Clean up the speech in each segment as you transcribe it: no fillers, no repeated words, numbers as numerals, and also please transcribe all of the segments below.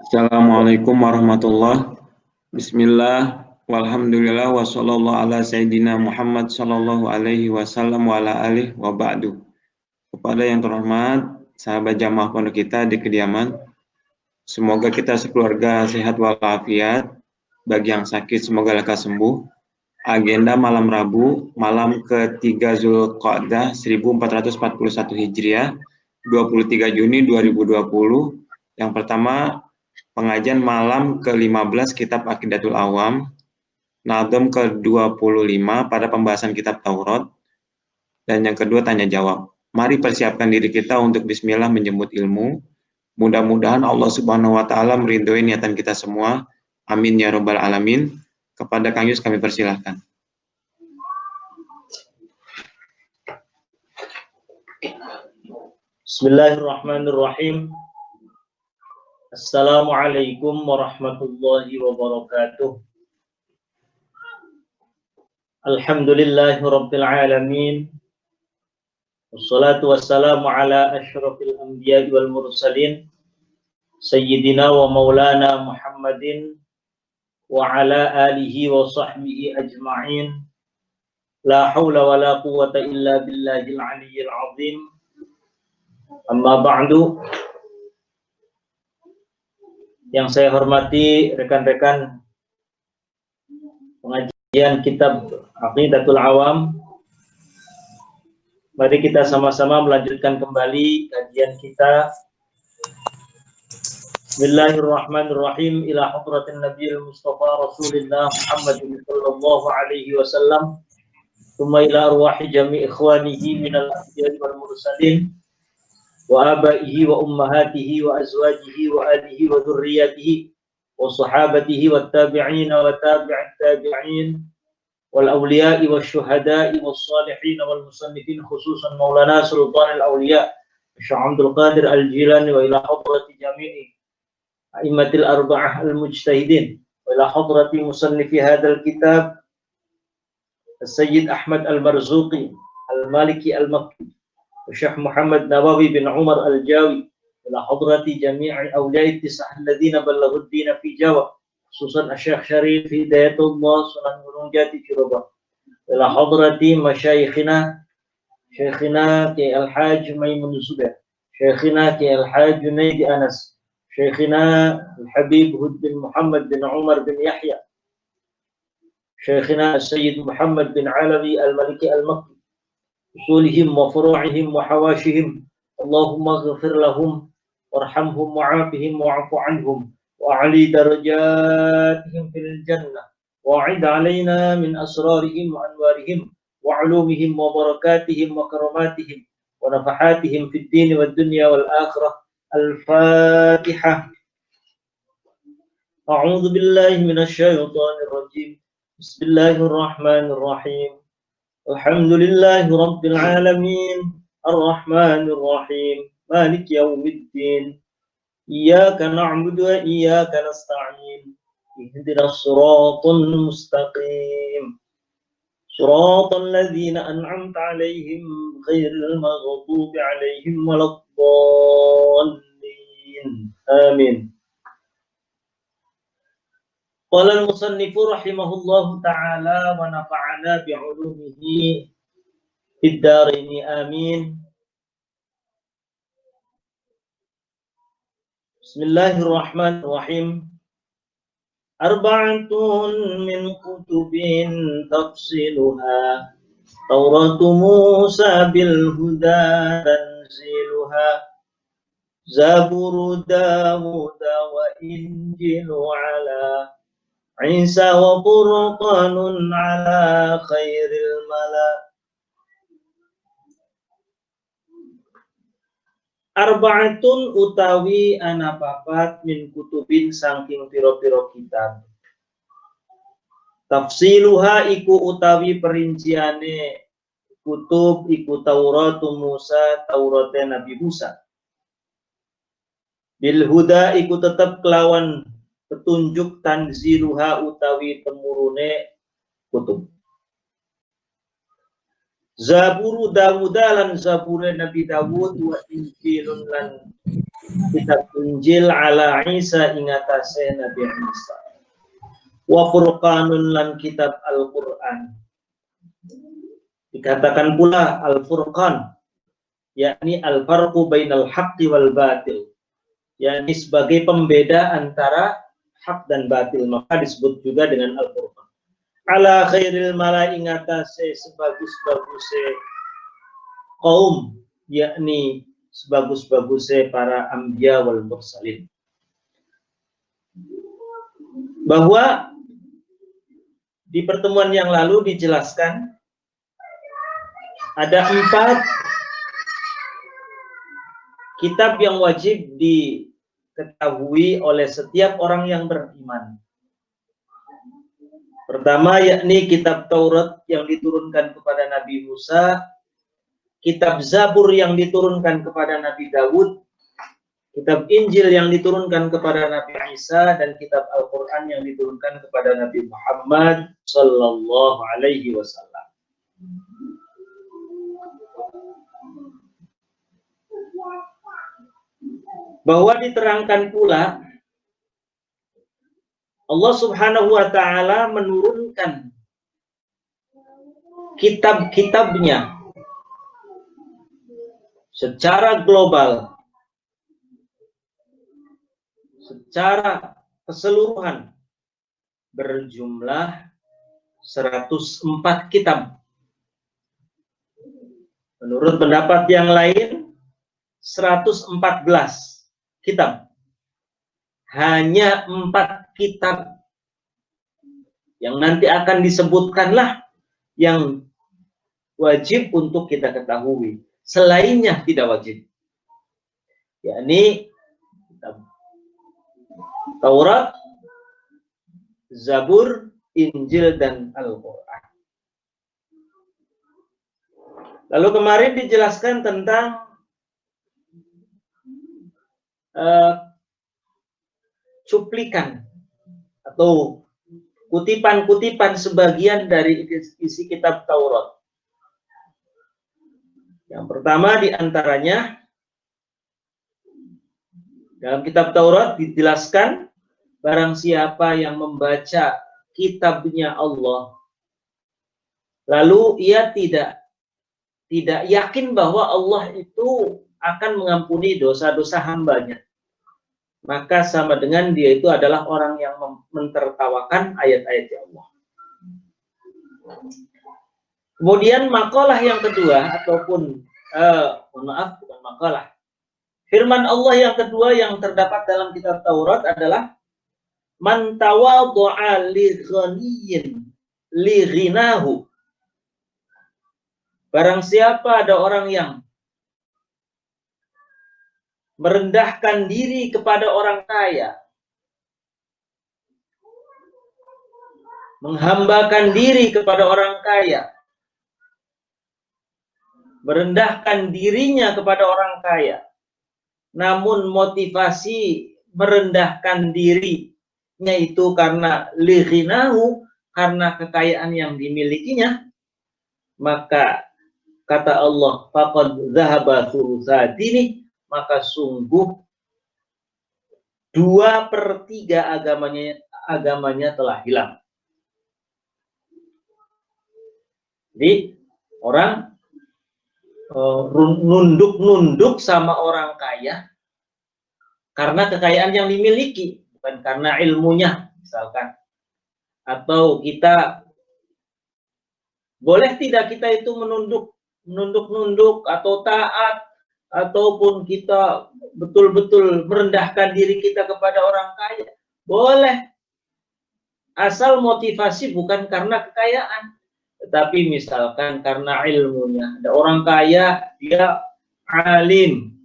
Assalamualaikum warahmatullahi. Bismillah, walhamdulillah, wa sallallahu ala sayyidina Muhammad sallallahu alaihi wasallam wa ala alihi wa ba'du. Kepada yang terhormat, sahabat jamaah pondok kita di kediaman, semoga kita sekeluarga sehat walafiat. Bagi yang sakit, semoga lekas sembuh. Agenda malam Rabu, malam ke-3 Zulqa'dah 1441 Hijriah, 23 Juni 2020. Yang pertama, pengajian malam ke-15 Kitab Aqidatul Awam, Nadom ke-25 pada pembahasan Kitab Taurat, dan yang kedua tanya jawab. Mari persiapkan diri kita untuk bismillah menjemput ilmu. Mudah-mudahan Allah Subhanahu wa taala meridhoi niatan kita semua. Amin ya rabbal alamin. Kepada Kang Yus kami persilahkan. Bismillahirrahmanirrahim. Assalamualaikum warahmatullahi wabarakatuh. Alhamdulillahi rabbil alamin. Wassalatu wassalamu ala asyrafil anbiya'i wal mursalin Sayyidina wa maulana Muhammadin wa ala alihi wa sahbihi ajma'in. La hawla wa la quwwata illa billahil aliyyil azim. Amma ba'du. Yang saya hormati rekan-rekan pengajian Kitab Aqidatul Awam, mari kita sama-sama melanjutkan kembali kajian kita. Bismillahirrahmanirrahim. Ila hadratin Nabiyil Mustafa Rasulillah Muhammadin sallallahu alaihi wasallam. Tsumma ila arwahi jami' ikhwanihi minal anbiya'i wal mursalin wa abaihi wa ummahatihi wa azwajihi wa alihi wa dhurriyyatihi wa sahabatihi wa tabi'in wa tabi'at tabi'in wal awliya'i wa syuhada'i wa salihin wal musannifin khususan maulana sultan al awliya Syekh Abdul Qadir al Jilani wa ila hadrati jami'i a'immatil arba'ah al mujtahidin wa ila hadrati musannifi hadzal kitab Sayyid Ahmad al Marzuqi al Maliki al Makki Syekh Muhammad Nawawi bin Umar Al-Jawi ila hadrati jami'i awliya'i tis'ah alladhina ballaghud dina fi Jawa khususan Syekh Syarif Hidayatullah Sunan Gunung Jati Cirebon ila hadrati masyayikhina Syekhina Ki Al-Hajj Maimun Zubair Syekhina Ki Al-Hajj Junaidi Anas Syekhina Al-Habib Hud bin Muhammad bin Umar bin Yahya Syekhina Sayyid Muhammad bin Alawi Al-Maliki Al-Makki usulihim wa furu'ihim wa hawashihim. Allahumma ghafir lahum warhamhum wa'afihim wa'afu anhum wa'ali darajatihim fil jannah wa'id alaina min asrarihim wa anwarihim wa ulumihim wa barakatihim wa karamatihim wa nafahatihim fid din wad dunya wal akhirah. Al-Fatihah. A'udzu billahi minasy syaithanir rajim. Bismillahirrahmanirrahim. Alhamdulillahi rabbil alamin. Ar-Rahmanir Rahim. Malik yaumiddin. Iyyaka na'budu wa iyyaka nasta'in. Ihdinas siratal mustaqim. Siratal ladzina an'amta 'alaihim ghairil maghdubi 'alaihim waladdallin. Amin. Qala al-musannifu rahimahullahu ta'ala wa nafa'ana bi'ulumihi fid dharain amin. Bismillahirrahmanirrahim. Arba'atun min kutubin tafsiluha Tauratu Musa bil huda tanziluha Zaburu Dawud wa Injilu ala Isa wa Furqanun ala khairil mala. Arba'atun utawi ana papat min kutubin saking piro-piro kitab. Tafsiluha iku utawi perinciane kutub iku Tauratu Musa, Taurate Nabi Musa. Bil huda iku tetep kelawan petunjuk tanziluha utawi temurune kutub. Zaburu Dawud lan zabure Nabi Dawud, wa Injilun lan kitab Injil ala Isa ingatase Nabi Isa, wa Furqanun lan kitab Al-Qur'an. Dikatakan pula Al-Furqan, yakni al-farqu bainal haqqi wal batil, yakni sebagai pembeda antara hak dan batil, maka disebut juga dengan Al-Furqan. Ala khairil mala ingatase sebagus-baguse kaum, yakni sebagus-baguse para anbiya wal mursalin. Bahwa di pertemuan yang lalu dijelaskan ada 4 kitab yang wajib diketahui oleh setiap orang yang beriman. Pertama, yakni kitab Taurat yang diturunkan kepada Nabi Musa, kitab Zabur yang diturunkan kepada Nabi Dawud, kitab Injil yang diturunkan kepada Nabi Isa, dan kitab Al-Quran yang diturunkan kepada Nabi Muhammad Sallallahu Alaihi Wasallam. Bahwa diterangkan pula Allah Subhanahu wa Ta'ala menurunkan kitab-kitabnya secara global, secara keseluruhan, berjumlah 104 kitab. Menurut pendapat yang lain 114 kitab. Hanya 4 kitab yang nanti akan disebutkanlah yang wajib untuk kita ketahui. Selainnya tidak wajib. Yakni kitab Taurat, Zabur, Injil, dan Al-Quran. Lalu kemarin dijelaskan tentang cuplikan atau kutipan-kutipan sebagian dari isi kitab Taurat. Yang pertama diantaranya dalam kitab Taurat dijelaskan barang siapa yang membaca kitabnya Allah lalu ia tidak yakin bahwa Allah itu akan mengampuni dosa-dosa hambanya, maka sama dengan dia itu adalah orang yang mentertawakan ayat-ayat Allah. Kemudian makalah yang kedua, ataupun bukan makalah, firman Allah yang kedua yang terdapat dalam kitab Taurat adalah man tawadhu'a li ghaniyyin li ghinahu. Barang siapa ada orang yang merendahkan diri kepada orang kaya, menghambakan diri kepada orang kaya, merendahkan dirinya kepada orang kaya, namun motivasi merendahkan dirinya itu karena lighinahu, karena kekayaan yang dimilikinya, maka kata Allah, faqad dzahaba thulutsatini, maka sungguh 2/3 agamanya telah hilang. Jadi orang nunduk sama orang kaya karena kekayaan yang dimiliki, bukan karena ilmunya misalkan. Atau kita boleh tidak kita itu menunduk atau taat, ataupun kita betul-betul merendahkan diri kita kepada orang kaya, boleh, asal motivasi bukan karena kekayaan, tetapi misalkan karena ilmunya. Ada orang kaya, dia alim,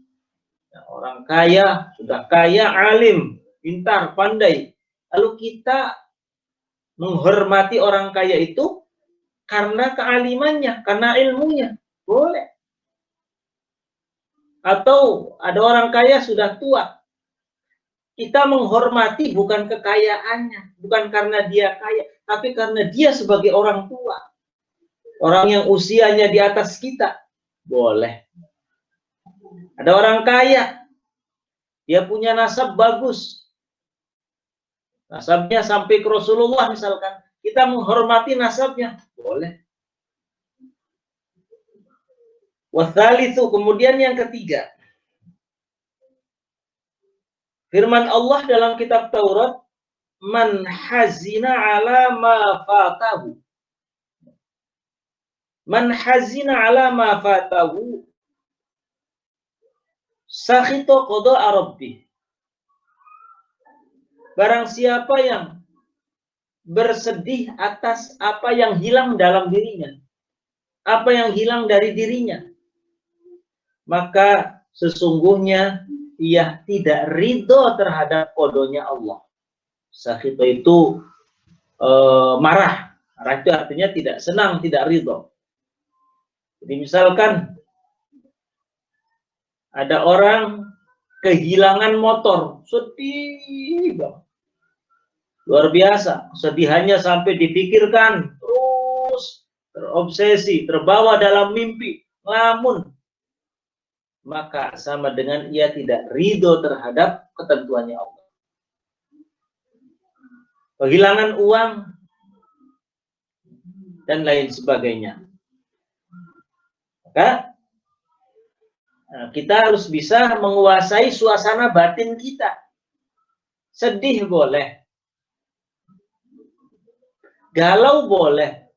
orang kaya sudah kaya, alim, pintar, pandai, lalu kita menghormati orang kaya itu karena kealimannya, karena ilmunya, boleh. Atau ada orang kaya sudah tua, kita menghormati bukan kekayaannya, bukan karena dia kaya, tapi karena dia sebagai orang tua. Orang yang usianya di atas kita, boleh. Ada orang kaya, dia punya nasab bagus. Nasabnya sampai ke Rasulullah misalkan. Kita menghormati nasabnya, boleh. Wathalithu, kemudian yang ketiga. Firman Allah dalam kitab Taurat, man hazina ala ma fatahu. Man hazina ala ma fatahu sakhito qada'a rabbih. Barang siapa yang bersedih atas apa yang hilang dalam dirinya, apa yang hilang dari dirinya, maka sesungguhnya ia tidak ridho terhadap qadanya Allah. Sakhito itu marah. Marah itu artinya tidak senang, tidak ridho. Jadi misalkan ada orang kehilangan motor, sedih banget. Luar biasa, kesedihannya sampai dipikirkan, terus terobsesi, terbawa dalam mimpi, ngelamun. Maka sama dengan ia tidak ridho terhadap ketentuannya Allah. Kehilangan uang, dan lain sebagainya. Maka kita harus bisa menguasai suasana batin kita. Sedih boleh, galau boleh,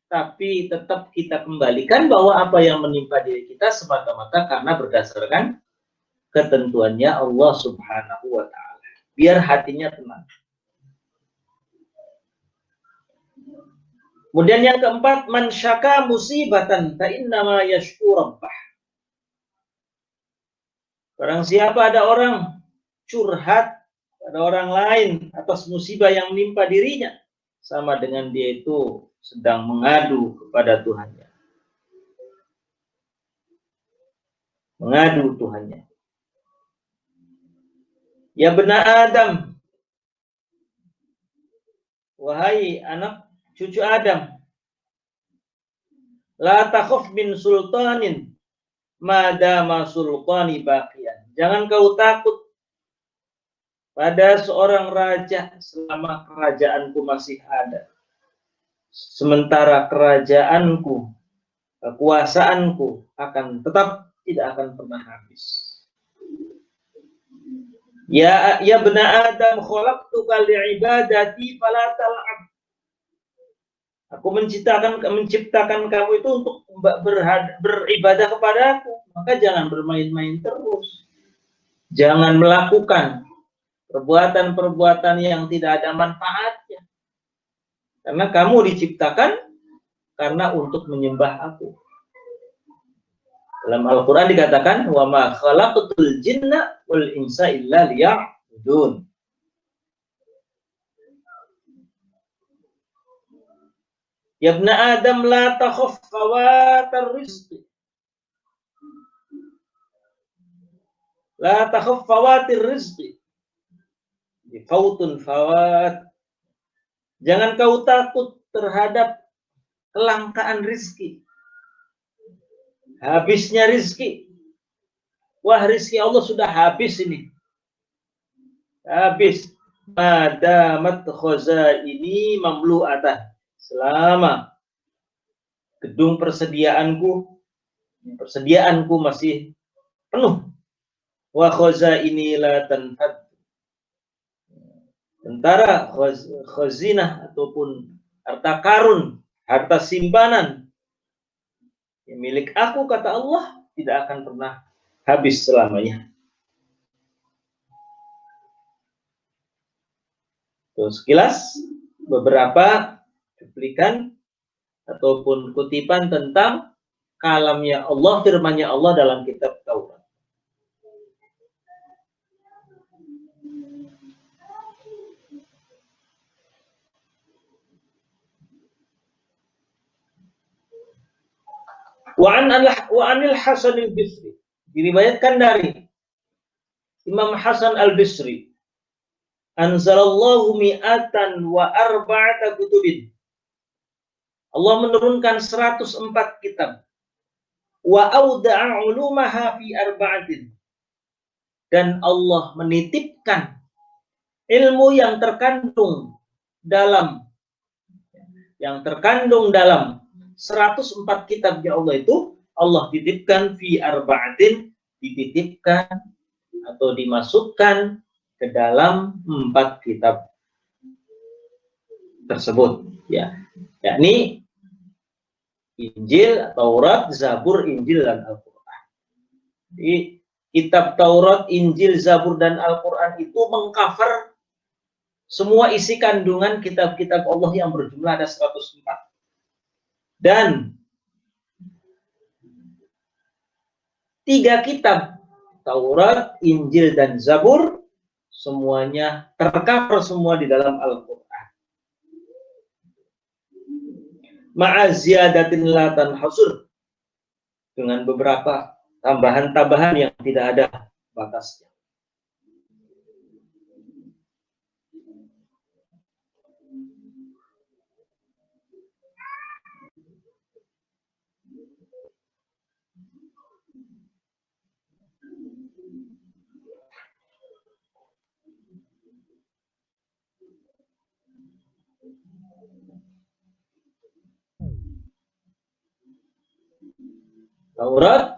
tapi tetap kita kembalikan bahwa apa yang menimpa diri kita semata-mata karena berdasarkan ketentuannya Allah Subhanahu wa Ta'ala. Biar hatinya tenang. Kemudian yang keempat, man syaka musibatan fa innama yashku rabbah. Barang siapa ada orang curhat pada orang lain atas musibah yang menimpa dirinya, sama dengan dia itu sedang mengadu kepada Tuhannya. Mengadu Tuhannya. Ya bena Adam, wahai anak cucu Adam, la takhaf min sultanin madama sultani baqiyan. Jangan kau takut pada seorang raja selama kerajaanku masih ada. Sementara kerajaanku, kekuasaanku akan tetap tidak akan pernah habis. Ya bena Adam khalaqtuka li'ibadati fala tal'ab. Aku menciptakan kamu itu untuk beribadah kepadaku, maka jangan bermain-main terus. Jangan melakukan perbuatan-perbuatan yang tidak ada manfaatnya. Karena kamu diciptakan karena untuk menyembah aku. Dalam Al-Quran dikatakan, wa ma khalaqtul jinna wal insa illa liya'budun. Ya ibna Adam la takhaf fawatar rizqi. La takhaf fawatir rizqi. Fautun fawat. Jangan kau takut terhadap kelangkaan rizki. Habisnya rizki. Wah, rizki Allah sudah habis ini. Habis. Madamat khazaini mamlu'atah. Selama gedung persediaanku masih penuh. Wa khazaini la tanfad. Sementara khazinah ataupun harta karun, harta simpanan yang milik aku, kata Allah, tidak akan pernah habis selamanya. Terus sekilas beberapa cuplikan ataupun kutipan tentang kalamnya Allah, firmannya Allah dalam kitab Taurat. Wa anil Hasan al-Bisri, diriwayatkan dari Imam Hasan al-Bisri, anzalallahu mi'atan wa arba'ata kutubin. Allah menurunkan 104 kitab. Wa auda'a ulumaha fi arba'atin. Dan Allah menitipkan ilmu yang terkandung dalam 104 kitabnya Allah itu, Allah titipkan fi arba'atin, dititipkan atau dimasukkan ke dalam 4 kitab tersebut, ya, yakni Injil, Taurat, Zabur, Injil, dan Al-Quran. Jadi kitab Taurat, Injil, Zabur, dan Al-Quran itu mengcover semua isi kandungan kitab-kitab Allah yang berjumlah ada 104. Dan 3 kitab, Taurat, Injil, dan Zabur, semuanya tercover semua di dalam Al-Quran. Ma'aziyadatin la tanhasur, dengan beberapa tambahan-tambahan yang tidak ada batasnya. Taurat,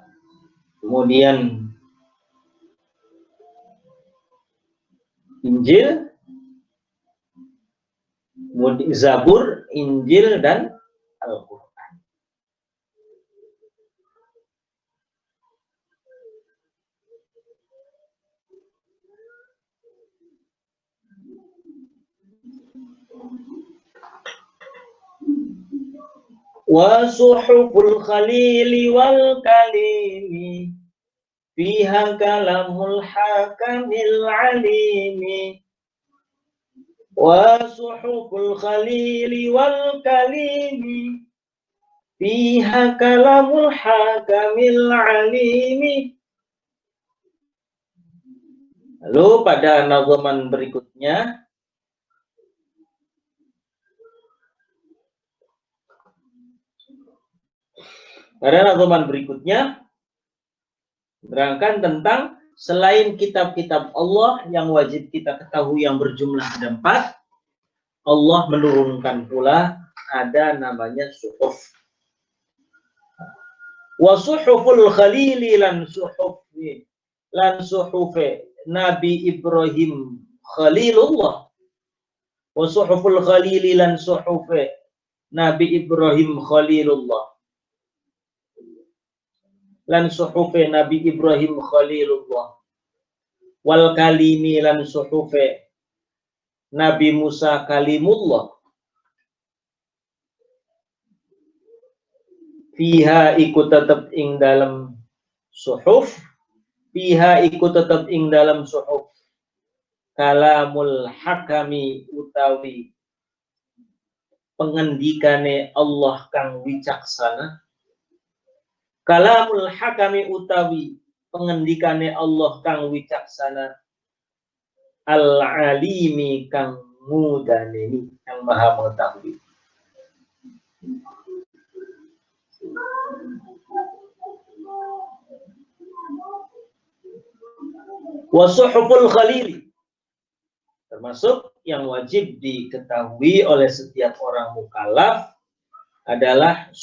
kemudian Injil, kemudian Zabur, Injil, dan Al-Quran. Wa suhuful khalili wal kalimi fiha kalamul hakamil alimi. Wa suhuful khalili wal kalimi fiha kalamul hakamil alimi. Lalu pada nazaman berikutnya menerangkan tentang selain kitab-kitab Allah yang wajib kita ketahui yang berjumlah ada 4, Allah menurunkan pula ada namanya suhuf. Wa suhuful khalili lan suhufi Nabi Ibrahim Khalilullah. Wa suhuful khalili lan suhufi Nabi Ibrahim Khalilullah. Lan suhufi Nabi Ibrahim Khalilullah. Wal kalimi lan suhufi Nabi Musa Kalimullah. Fiha ikut tetap ing dalam suhuf. Fiha ikut tetap ing dalam suhuf. Kalamul hakami utawi pengendikane Allah kang wicaksana. Kalamul hakami utawi pengendikane Allah kang wicaksana. Al-alimi kang mudaneni, yang maha mengetahui. Wa suhuful khalili, termasuk yang wajib diketahui oleh setiap orang mukallaf adalah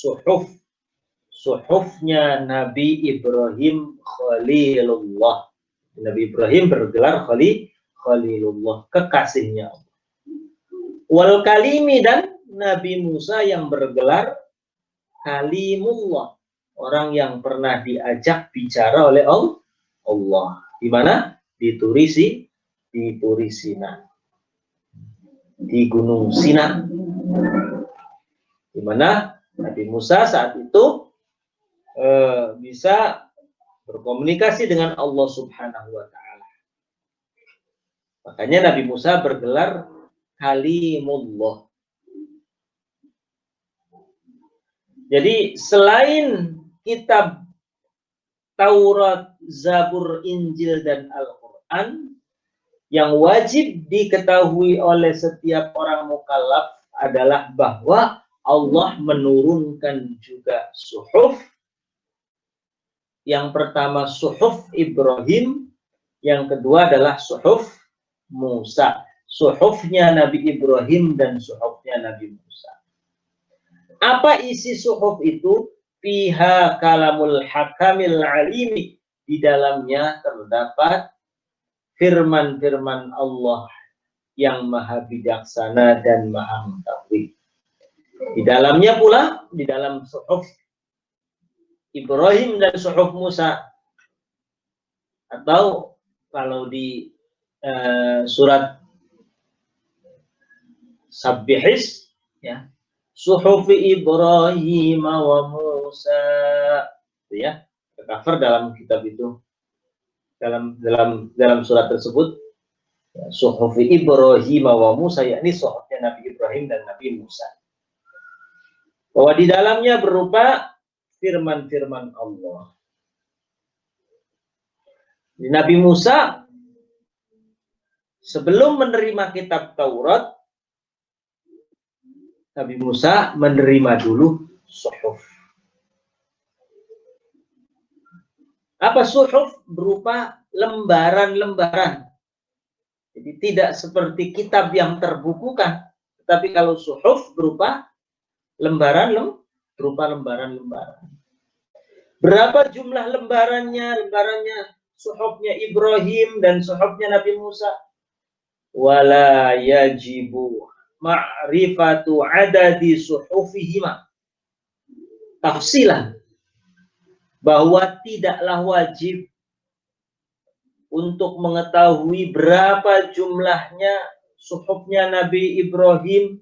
suhufnya Nabi Ibrahim Khalilullah. Nabi Ibrahim bergelar Khalilullah, kekasihnya Allah. Wal kalimi, dan Nabi Musa yang bergelar Kalimullah, orang yang pernah diajak bicara oleh Allah. Di mana? Di Turi Sina, di Gunung Sina, di mana Nabi Musa saat itu bisa berkomunikasi dengan Allah Subhanahu wa Ta'ala. Makanya Nabi Musa bergelar Kalimullah. Jadi selain kitab Taurat, Zabur, Injil, dan Al-Quran, yang wajib diketahui oleh setiap orang mukallaf adalah bahwa Allah menurunkan juga suhuf. Yang pertama suhuf Ibrahim, yang kedua adalah suhuf Musa. Suhufnya Nabi Ibrahim dan suhufnya Nabi Musa. Apa isi suhuf itu? Fiha kalamul hakamil alimi. Di dalamnya terdapat firman-firman Allah yang maha bijaksana dan maha mengetahui. Di dalamnya pula, di dalam suhuf Ibrahim dan suhuf Musa, atau kalau di surat Sabbihis, ya, suhufi Ibrahim wa Musa, itu ya, tercover dalam kitab itu, dalam surat tersebut, ya, suhufi Ibrahim wa Musa, yakni suhufnya Nabi Ibrahim dan Nabi Musa, bahwa di dalamnya berupa firman-firman Allah. Nabi Musa sebelum menerima kitab Taurat, Nabi Musa menerima dulu suhuf. Apa suhuf? Berupa lembaran-lembaran. Jadi tidak seperti kitab yang terbukukan, tetapi kalau suhuf berupa lembaran-lembaran. Berapa jumlah lembarannya? Lembarannya suhufnya Ibrahim dan suhufnya Nabi Musa. Wala yajibu ma'rifatu adadi suhufihima. Tafsilan, bahwa tidaklah wajib untuk mengetahui berapa jumlahnya suhufnya Nabi Ibrahim,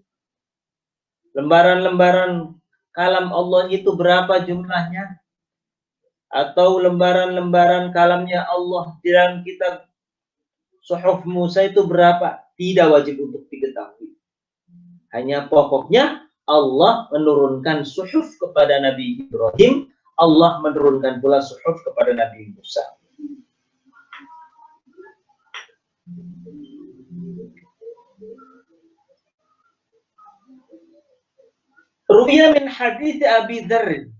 lembaran-lembaran kalam Allah itu berapa jumlahnya, atau lembaran-lembaran kalamnya Allah di dalam kitab suhuf Musa itu berapa. Tidak wajib untuk diketahui. Hanya pokoknya Allah menurunkan suhuf kepada Nabi Ibrahim, Allah menurunkan pula suhuf kepada Nabi Musa. Ruwiya min hadits Abi Dzar.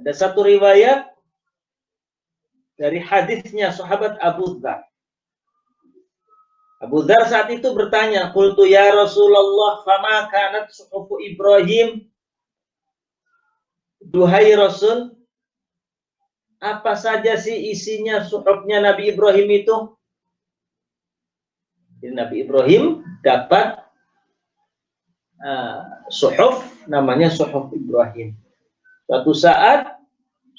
Ada satu riwayat dari hadisnya sahabat Abu Dzar. Abu Dzar saat itu bertanya, "Qultu ya Rasulullah, fama kanat suhufu Ibrahim?" Duhai Rasul, apa saja sih isinya suhufnya Nabi Ibrahim itu? Jadi Nabi Ibrahim dapat suhuf, namanya suhuf Ibrahim. Suatu saat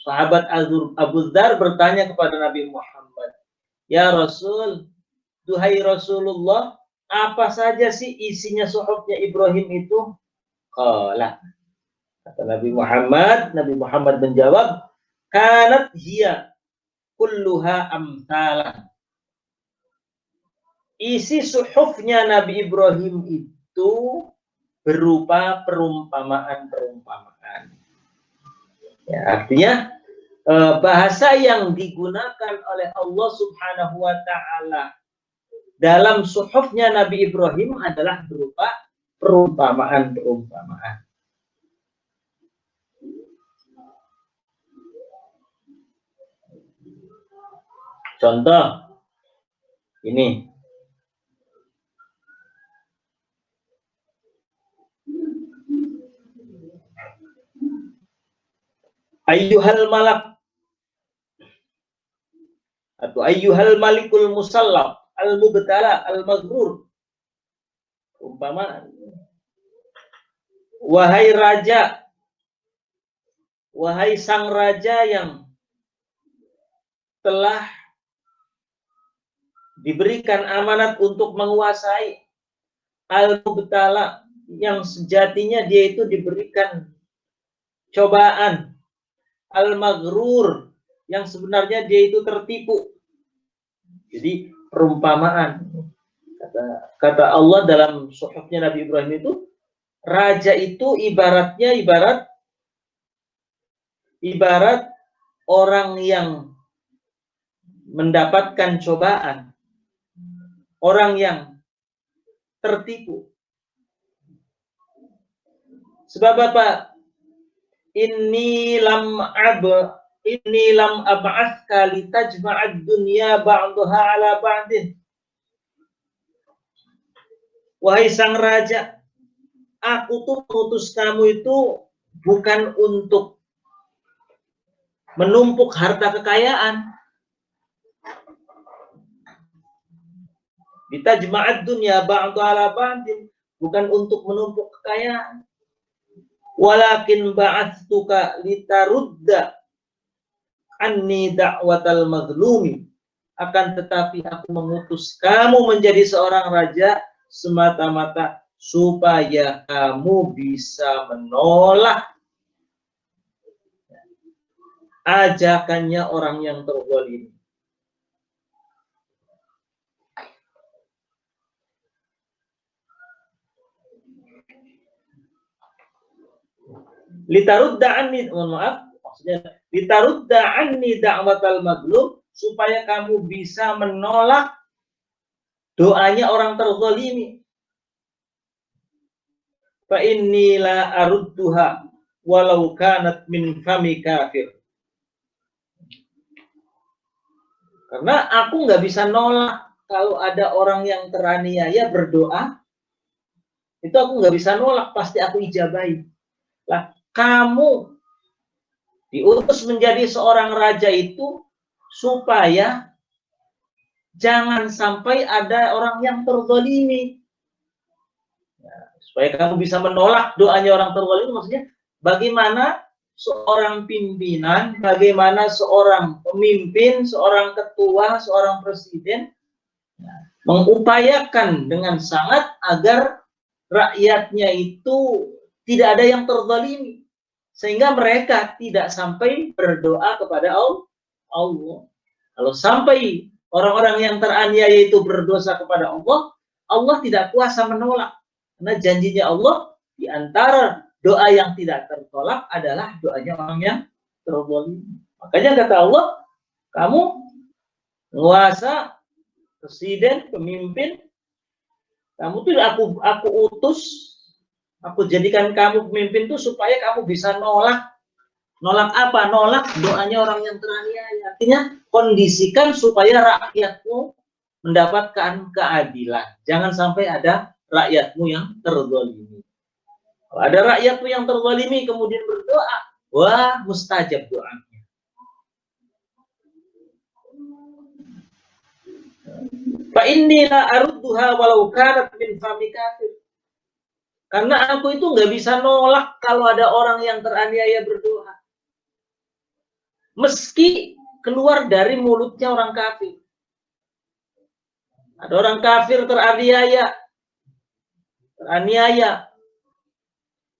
sahabat Abu Dzar bertanya kepada Nabi Muhammad, "Ya Rasul, duhai Rasulullah, apa saja sih isinya suhufnya Ibrahim itu?" Qala, kata Nabi Muhammad menjawab, "Kanat hiya kulluha amthalan." Isi suhufnya Nabi Ibrahim itu berupa perumpamaan-perumpamaan. Ya, artinya bahasa yang digunakan oleh Allah Subhanahu wa Ta'ala dalam suhufnya Nabi Ibrahim adalah berupa perumpamaan-perumpamaan. Contoh ini. Ayyuhal malak atau ayyuhal malikul musallab al-mubtala al-maghrur. Umpama, wahai raja, wahai sang raja yang telah diberikan amanat untuk menguasai, al-mubtala yang sejatinya dia itu diberikan cobaan, al-maghrur yang sebenarnya dia itu tertipu. Jadi perumpamaan. Kata Allah dalam suhufnya Nabi Ibrahim itu, raja itu ibaratnya ibarat orang yang mendapatkan cobaan, orang yang tertipu. Sebab apa? Inni lam ab'athka litajma'ad dunya ba'daha ala ba'din. Wahai sang raja, aku tuh mengutus kamu itu bukan untuk menumpuk harta kekayaan. Litajma'ad dunya ba'daha ala ba'din, bukan untuk menumpuk kekayaan. Walakin ba'atsuka litarudda anni da'watal mazlumi. Akan tetapi aku mengutus kamu menjadi seorang raja semata-mata supaya kamu bisa menolak ajakannya orang yang terzalimi. Litarudda anni, mohon maaf, maksudnya litarudda anni da'watal mazlum, supaya kamu bisa menolak doanya orang terzalimi. Fa inni la arudduha walau kanat min fami kafir. Karena aku nggak bisa nolak kalau ada orang yang teraniaya berdoa, itu aku nggak bisa nolak, pasti aku ijabahi. Lah, kamu diutus menjadi seorang raja itu supaya jangan sampai ada orang yang terzalimi. Supaya kamu bisa menolak doanya orang terzalimi, maksudnya bagaimana seorang pimpinan, bagaimana seorang pemimpin, seorang ketua, seorang presiden mengupayakan dengan sangat agar rakyatnya itu tidak ada yang terzalimi, sehingga mereka tidak sampai berdoa kepada Allah. Kalau sampai orang-orang yang teraniaya itu berdosa kepada Allah, Allah tidak kuasa menolak. Karena janjinya Allah, di antara doa yang tidak tertolak adalah doanya orang yang terzalimi. Makanya kata Allah, kamu penguasa, presiden, pemimpin, kamu tuh aku utus, aku jadikan kamu pemimpin tuh supaya kamu bisa nolak apa? Nolak doanya orang yang teraniaya. Artinya kondisikan supaya rakyatmu mendapatkan keadilan. Jangan sampai ada rakyatmu yang terzalimi. Kalau ada rakyatmu yang terzalimi kemudian berdoa, wah mustajab doanya. Fa inni la arudduha walau kanat min fami kafir. Karena aku itu nggak bisa nolak kalau ada orang yang teraniaya berdoa, meski keluar dari mulutnya orang kafir. Ada orang kafir teraniaya,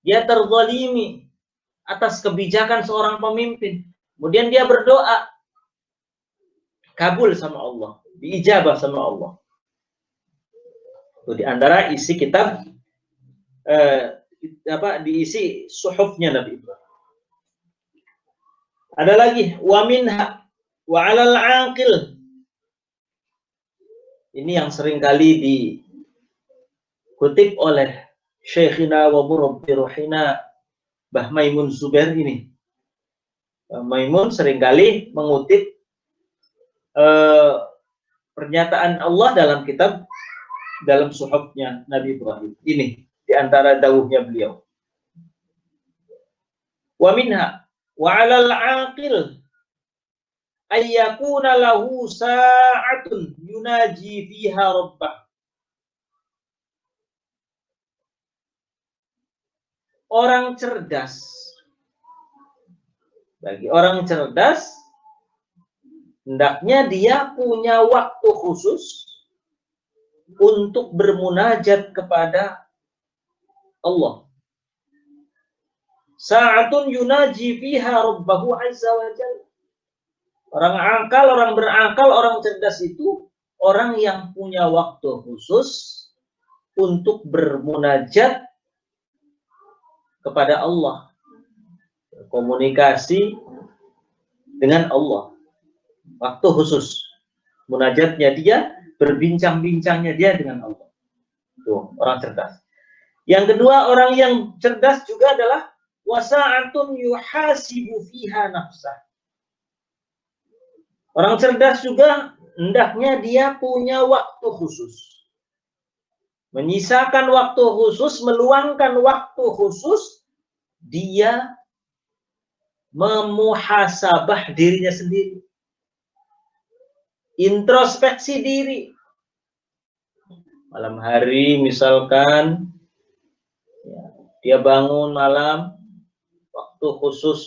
dia terzalimi atas kebijakan seorang pemimpin. Kemudian dia berdoa, kabul sama Allah, diijabah sama Allah. Itu di antara isi kitab diisi suhufnya Nabi Ibrahim. Ada lagi wa minha wa 'alal 'aqil. Ini yang seringkali dikutip oleh Syekhina wa murabbi ruhina Mbah Maimun Zubair ini. Mbah Maimun seringkali mengutip pernyataan Allah dalam kitab, dalam suhufnya Nabi Ibrahim. Ini di antara dawuhnya beliau. Wa minha wa 'alal 'aqil ayyakuna lahu sa'atun yunaji fiha rabbah. Orang cerdas, bagi orang cerdas hendaknya dia punya waktu khusus untuk bermunajat kepada Allah. Sa'atun yunaji fiha rabbahu azza wa jalla. Orang akal, orang berakal, orang cerdas itu orang yang punya waktu khusus untuk bermunajat kepada Allah, komunikasi dengan Allah. Waktu khusus munajatnya dia, berbincang-bincangnya dia dengan Allah. Itu orang cerdas. Yang kedua, orang yang cerdas juga adalah wasa'atun yuhasibu fiha nafsah. Orang cerdas juga hendaknya dia punya waktu khusus. Menyisakan waktu khusus, meluangkan waktu khusus, dia memuhasabah dirinya sendiri. Introspeksi diri. Malam hari misalkan, dia bangun malam, waktu khusus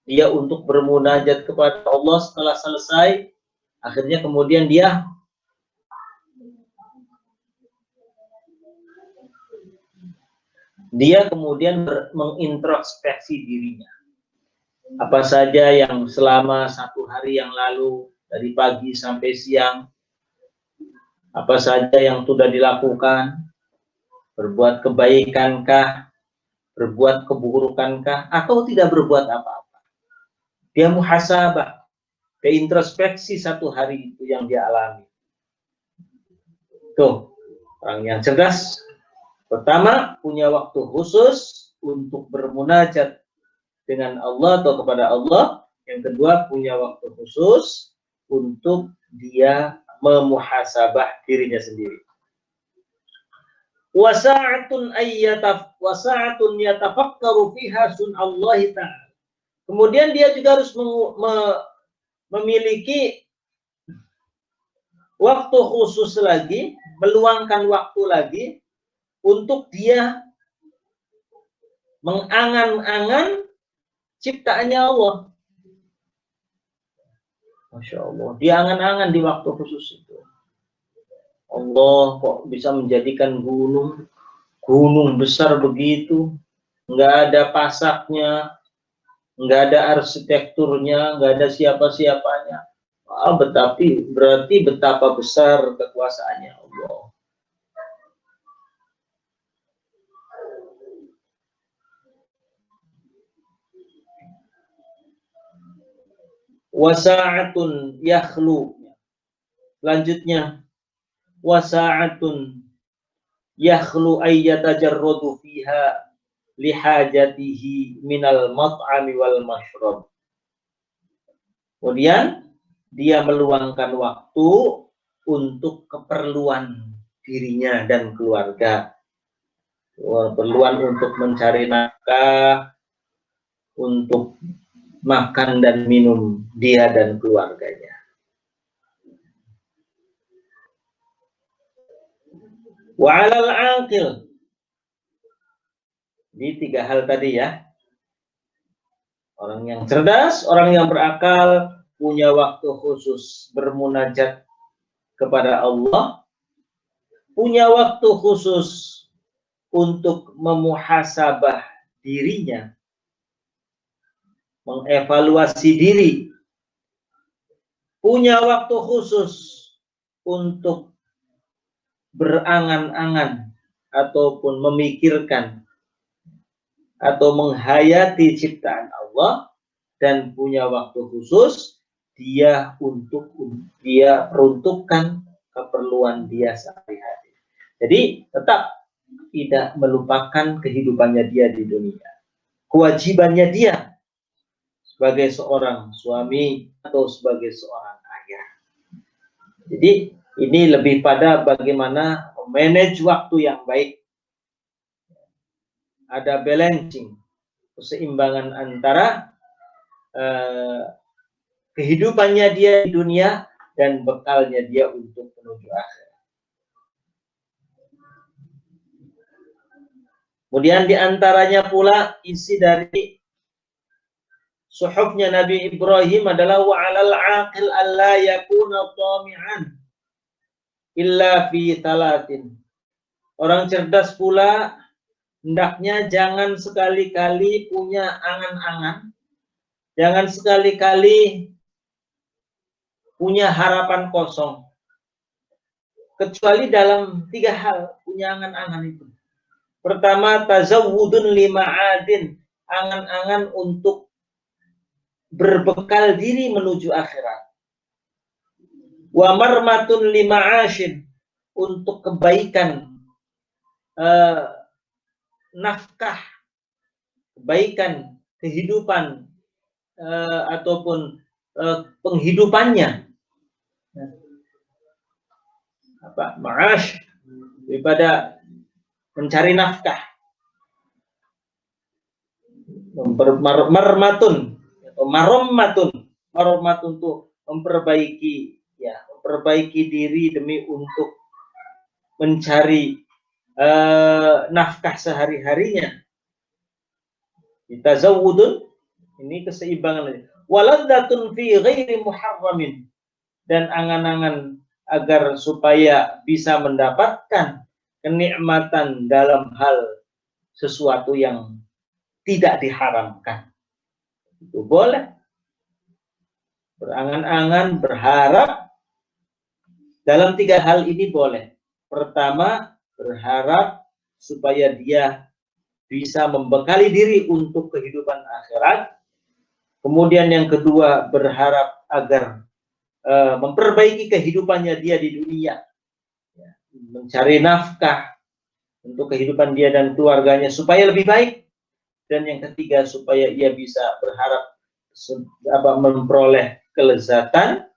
dia untuk bermunajat kepada Allah. Setelah selesai, akhirnya kemudian dia kemudian mengintrospeksi dirinya. Apa saja yang selama satu hari yang lalu, dari pagi sampai siang, apa saja yang sudah dilakukan, berbuat kebaikankah, berbuat keburukankah, atau tidak berbuat apa-apa. Dia muhasabah, dia introspeksi satu hari itu yang dia alami. Tuh, orang yang cerdas, pertama punya waktu khusus untuk bermunajat dengan Allah atau kepada Allah. Yang kedua, punya waktu khusus untuk dia memuhasabah dirinya sendiri. Wasa'atun yatafakkaru fiha sun'allahi ta'ala. Kemudian dia juga harus memiliki waktu khusus lagi, meluangkan waktu lagi untuk dia mengangan-angan ciptaannya Allah. Masya Allah, dia angan-angan di waktu khusus itu. Allah kok bisa menjadikan gunung besar begitu, nggak ada pasaknya, nggak ada arsitekturnya, nggak ada siapa-siapanya. Berarti betapa besar kekuasaannya Allah. Wasa'atun yakhlu. Lanjutnya, wasa'atun yakhlu ayyatajarradu fiha lihajatihi minal mat'ami wal mashrab. Kemudian dia meluangkan waktu untuk keperluan dirinya dan keluarga. Keperluan untuk mencari nafkah, untuk makan dan minum dia dan keluarganya. Wa 'alal 'aqil. Ini tiga hal tadi ya. Orang yang cerdas, orang yang berakal, punya waktu khusus bermunajat kepada Allah, punya waktu khusus untuk memuhasabah dirinya, mengevaluasi diri, punya waktu khusus untuk berangan-angan ataupun memikirkan atau menghayati ciptaan Allah, dan punya waktu khusus dia peruntukkan keperluan dia sehari-hari. Jadi tetap tidak melupakan kehidupannya dia di dunia, kewajibannya dia sebagai seorang suami atau sebagai seorang ayah. Jadi ini lebih pada bagaimana manage waktu yang baik. Ada balancing, keseimbangan antara kehidupannya dia di dunia dan bekalnya dia untuk menuju akhirat. Kemudian diantaranya pula isi dari suhufnya Nabi Ibrahim adalah wa 'alal 'aqil alla yakuna tami'an illa fi talatin. Orang cerdas pula hendaknya jangan sekali-kali punya angan-angan, jangan sekali-kali punya harapan kosong, kecuali dalam tiga hal punya angan-angan itu. Pertama, tazawwudun lima'adin, angan-angan untuk berbekal diri menuju akhirat. Wa marmatun lima'ashin, untuk kebaikan nafkah, kebaikan, kehidupan ataupun penghidupannya, ma'ash, daripada mencari nafkah. Marmatun atau marommatun tuh memperbaiki diri demi untuk mencari nafkah sehari-harinya. Tazawwudun, ini keseimbangan. Waladzatun fi ghairi muharramin, dan angan-angan agar supaya bisa mendapatkan kenikmatan dalam hal sesuatu yang tidak diharamkan. Itu boleh. Berangan-angan, berharap dalam 3 hal ini boleh. Pertama, berharap supaya dia bisa membekali diri untuk kehidupan akhirat. Kemudian yang kedua, berharap agar memperbaiki kehidupannya dia di dunia, mencari nafkah untuk kehidupan dia dan keluarganya supaya lebih baik. Dan yang ketiga, supaya ia bisa berharap memperoleh kelezatan,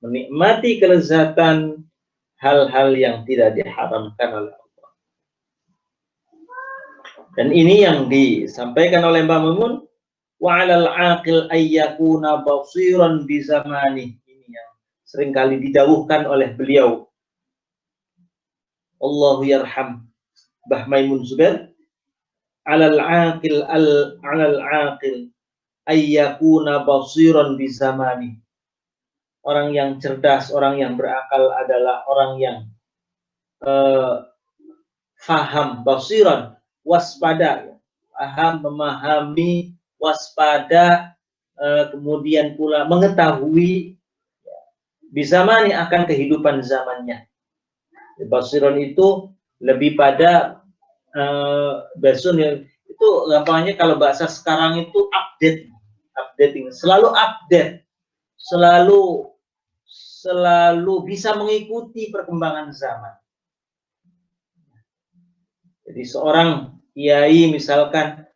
menikmati kelezatan hal-hal yang tidak diharamkan oleh Allah. Dan ini yang disampaikan oleh Mbah Mumun, wa 'alal 'aqil ayyakuna basiran bi zamani. Ini yang seringkali didawuhkan oleh beliau, Allahu yarham Mbah Maimun Zubair, 'alal 'aqil ayyakuna basiran bi zamani. Orang yang cerdas, orang yang berakal adalah orang yang faham, basiran, waspada, paham, memahami, waspada, kemudian pula mengetahui bizamani akan kehidupan zamannya. Basiran itu lebih pada basun itu gampangnya kalau bahasa sekarang itu updating, selalu update, selalu bisa mengikuti perkembangan zaman. Jadi seorang kiai misalkan,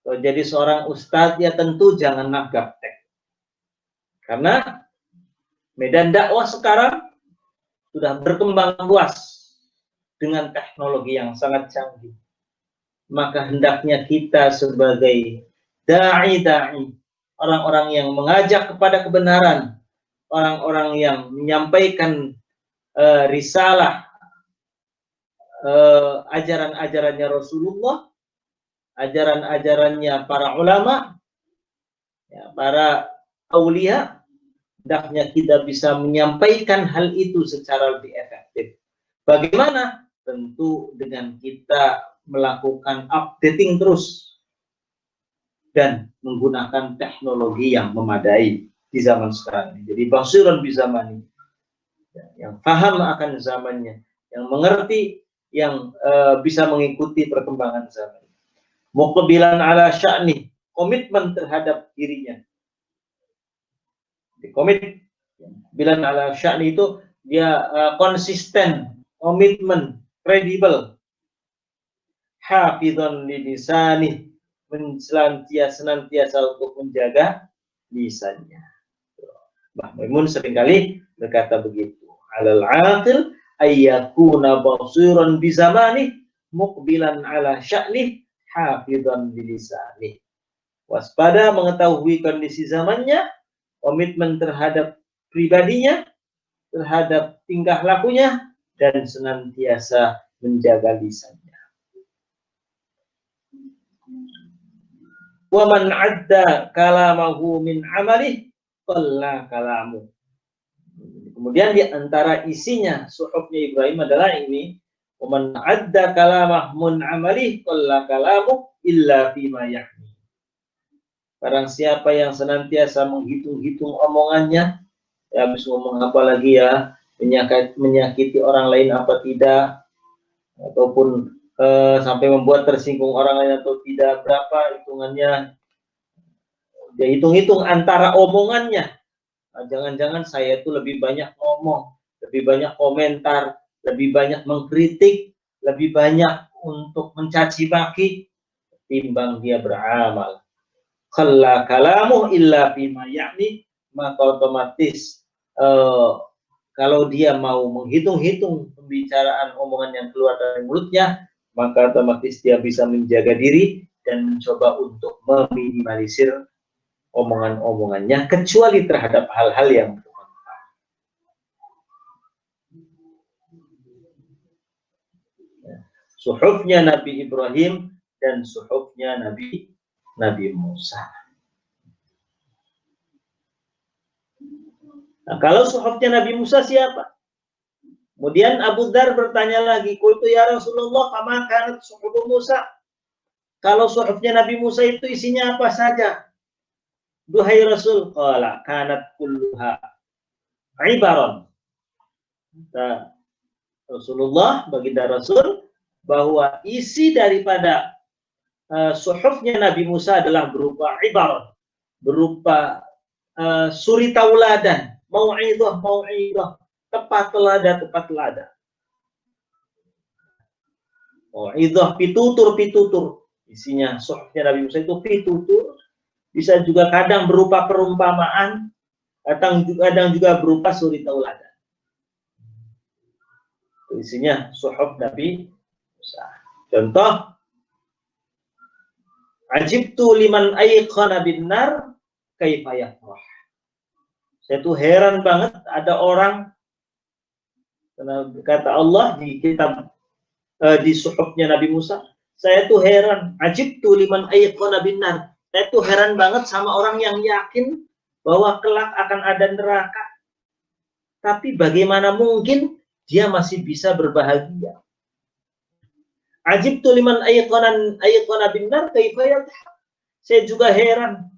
jadi seorang ustadz, ya tentu jangan gaptek. Karena medan dakwah sekarang sudah berkembang luas dengan teknologi yang sangat canggih. Maka hendaknya kita sebagai da'i, orang-orang yang mengajak kepada kebenaran, orang-orang yang menyampaikan risalah, ajaran-ajarannya Rasulullah, ajaran-ajarannya para ulama, para aulia, hendaknya kita bisa menyampaikan hal itu secara lebih efektif. Bagaimana? Tentu dengan kita melakukan updating terus dan menggunakan teknologi yang memadai di zaman sekarang ini. Jadi basiran bi zamani, yang paham akan zamannya, yang mengerti, yang bisa mengikuti perkembangan zaman. Muqbilan ala sya'ni, komitmen terhadap dirinya. Muqbilan ala sya'ni itu dia konsisten, komitmen, kredibel. Hafidhon li lisani, senantiasa untuk menjaga lisannya. Mbah Maimun seringkali berkata begitu. Alal aqil ayyakuna basiran bi zamani, muqbilan ala sya'ni, hafidhan li lisani. Waspada, mengetahui kondisi zamannya, komitmen terhadap pribadinya, terhadap tingkah lakunya, dan senantiasa menjaga lisannya. Wa man adda kalamahu min amalih qalla kalamu. Kemudian di antara isinya suhufnya Ibrahim adalah ini, wa man adda kalamah min amalih qalla kalamu illa fima yahmi. Barang siapa yang senantiasa menghitung-hitung omongannya, ya habis ngomong apa lagi ya, menyakiti orang lain apa tidak, ataupun sampai membuat tersinggung orang lain atau tidak, berapa hitungannya, dia hitung-hitung antara omongannya. Nah, jangan-jangan saya itu lebih banyak ngomong, lebih banyak komentar, lebih banyak mengkritik, lebih banyak untuk mencaci maki timbang dia beramal. Khalla kalamuh illa fima ya'ni, maka otomatis kalau dia mau menghitung-hitung pembicaraan omongan yang keluar dari mulutnya, maka otomatis dia bisa menjaga diri dan mencoba untuk meminimalisir omongan-omongannya, kecuali terhadap hal-hal yang bermanfaat. Suhufnya Nabi Ibrahim dan suhufnya Nabi Musa. Nah, kalau suhufnya Nabi Musa siapa? Kemudian Abu Dzar bertanya lagi, "Qultu ya Rasulullah, kama kanat suhuf Musa?" Kalau suhufnya Nabi Musa itu isinya apa saja? Duhai Rasul, qala kanat kulluha ibaran. Rasulullah, baginda Rasul, bahwa isi daripada suhufnya Nabi Musa adalah berupa ibarat, berupa suri tauladan, mau'idhah, tepat telada. Mau'idhah, pitutur. Isinya suhufnya Nabi Musa itu pitutur, bisa juga kadang berupa perumpamaan, kadang juga berupa suri tauladan. Isinya suhuf Nabi Musa. Contoh, ajibtu liman ayqana bin nar kaifa yafrah. Saya tuh heran banget ada orang, kata Allah di kitab di suhufnya Nabi Musa, saya tuh heran, ajibtu liman ayqana bin nar. Saya tuh heran banget sama orang yang yakin bahwa kelak akan ada neraka. Tapi bagaimana mungkin dia masih bisa berbahagia? Ajibtu liman ayqana bin nar kaifa yafrah. Saya juga heran.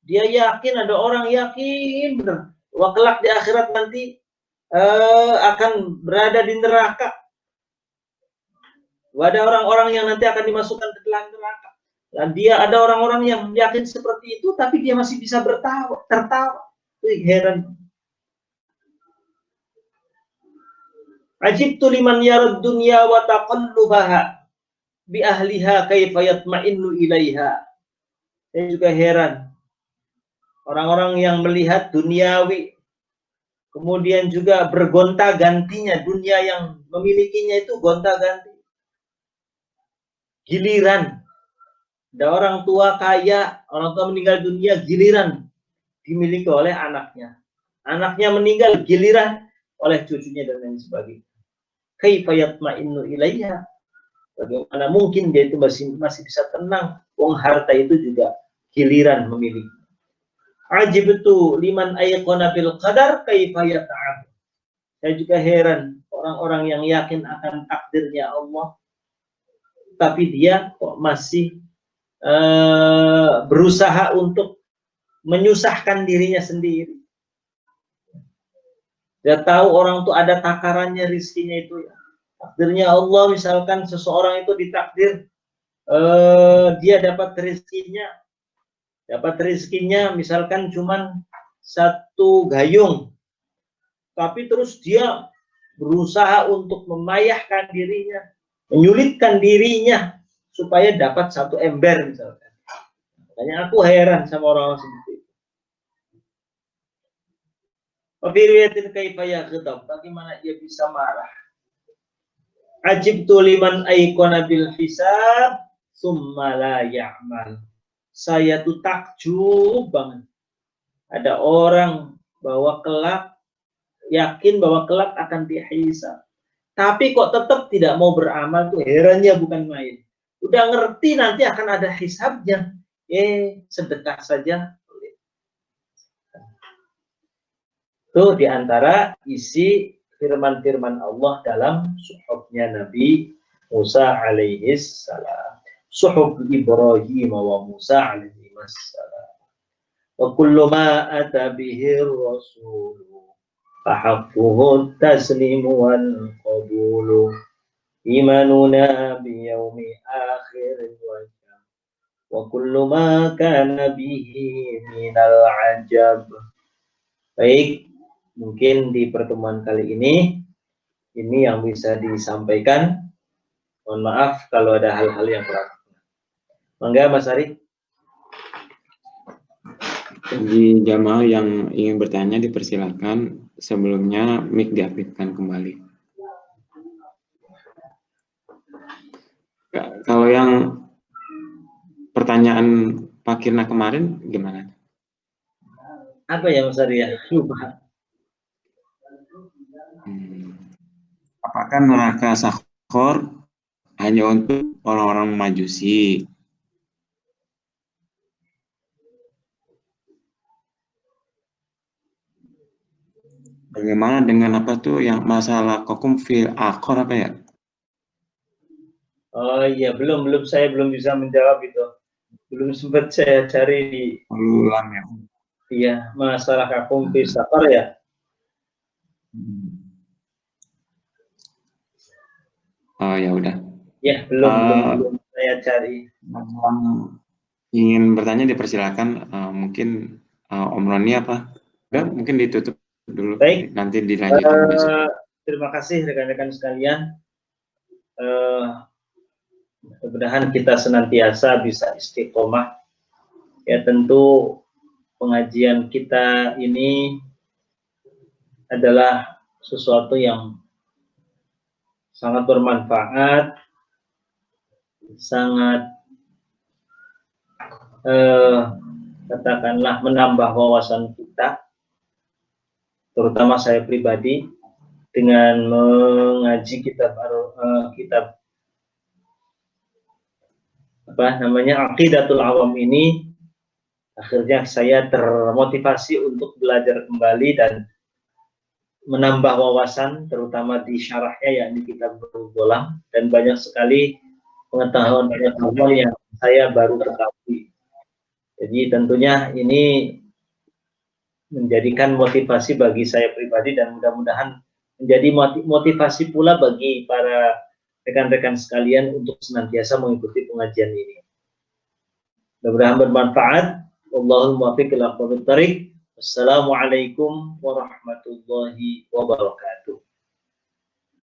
Dia yakin, ada orang yakin benar bahwa kelak di akhirat nanti akan berada di neraka. Ada orang-orang yang nanti akan dimasukkan ke dalam neraka. Dan dia ada orang-orang yang yakin seperti itu, tapi dia masih bisa tertawa. Heran. Ajibtu liman yarad dunya wa taqallubaha bi ahliha kaifa yatma'innu ilaiha. Saya juga heran. Orang-orang yang melihat duniawi, kemudian juga bergonta-gantinya, dunia yang memilikinya itu gonta-ganti. Giliran ada orang tua kaya, orang tua meninggal dunia, giliran dimiliki oleh anaknya. Anaknya meninggal, giliran oleh cucunya dan lain sebagainya. Kaifa yatma'innu ilaiha. Bagaimana mungkin dia itu masih bisa tenang? Wong harta itu juga giliran memiliki. Ajibtu liman ayqana bil qadar kaifa yata'ab. Saya juga heran orang-orang yang yakin akan takdirnya Allah, tapi dia kok masih berusaha untuk menyusahkan dirinya sendiri. Dia tahu orang tuh ada takarannya rizkinya itu ya. Takdirnya Allah, misalkan seseorang itu ditakdir dia dapat rizkinya misalkan cuman 1 gayung, tapi terus dia berusaha untuk memayahkan dirinya, menyulitkan dirinya supaya dapat 1 ember misalkan. Makanya aku heran sama orang-orang seperti itu. Wafiriyatin kaifa yaghdab, bagaimana ia bisa marah. Ajibtu liman ayqana bil hisab summa la ya'mal. Saya tuh takjub banget. Ada orang yakin bahwa kelak akan dihisab, tapi kok tetap tidak mau beramal, tuh herannya bukan main. Udah ngerti nanti akan ada hisabnya, sedekah saja. Itu diantara isi firman-firman Allah dalam suhufnya Nabi Musa alaihi salam. Suhuf Ibrahim wa Musa alaihi salam. Wa kullu ma ata bihi rasul fahaffuhu taslimu wal qabulu imanuna bi yaumi akhir wa kullu ma kana bihi minal ajab. Baik, mungkin di pertemuan kali ini yang bisa disampaikan. Mohon maaf kalau ada hal-hal yang kurang. Mangga Mas Ari. Bagi jamaah yang ingin bertanya dipersilakan, sebelumnya mic diaktifkan kembali. Kalau yang pertanyaan Pak Kirna kemarin gimana? Apa ya Mas Ari ya? Lupa. Apakah neraka Sakhor hanya untuk orang-orang Majusi? Bagaimana dengan apa tuh yang masalah kokum fil akhor apa ya? Oh iya, saya belum bisa menjawab itu. Belum sempat saya cari di Ulang ya. iya, masalah kakum fi safar ya. Oh ya udah. Ya, belum saya cari. Yang ingin bertanya dipersilakan, mungkin Om Roni apa? Udah, mungkin ditutup dulu. Baik. Nanti dilanjutkan besok. Terima kasih rekan-rekan sekalian. Mudah-mudahan kita senantiasa bisa istiqomah. Ya tentu pengajian kita ini adalah sesuatu yang sangat bermanfaat, sangat katakanlah menambah wawasan kita, terutama saya pribadi dengan mengaji kitab Aqidatul Awam ini. Akhirnya saya termotivasi untuk belajar kembali dan menambah wawasan, terutama di syarahnya yakni kitab Bulughul Maram, dan banyak sekali pengetahuan yang saya baru ketahui. Jadi tentunya ini menjadikan motivasi bagi saya pribadi dan mudah-mudahan menjadi motivasi pula bagi para rekan-rekan sekalian untuk senantiasa mengikuti pengajian ini. Mudah-mudahan bermanfaat. Wallahul muwaffiq ila aqwamit thariq. Wassalamualaikum warahmatullahi wabarakatuh.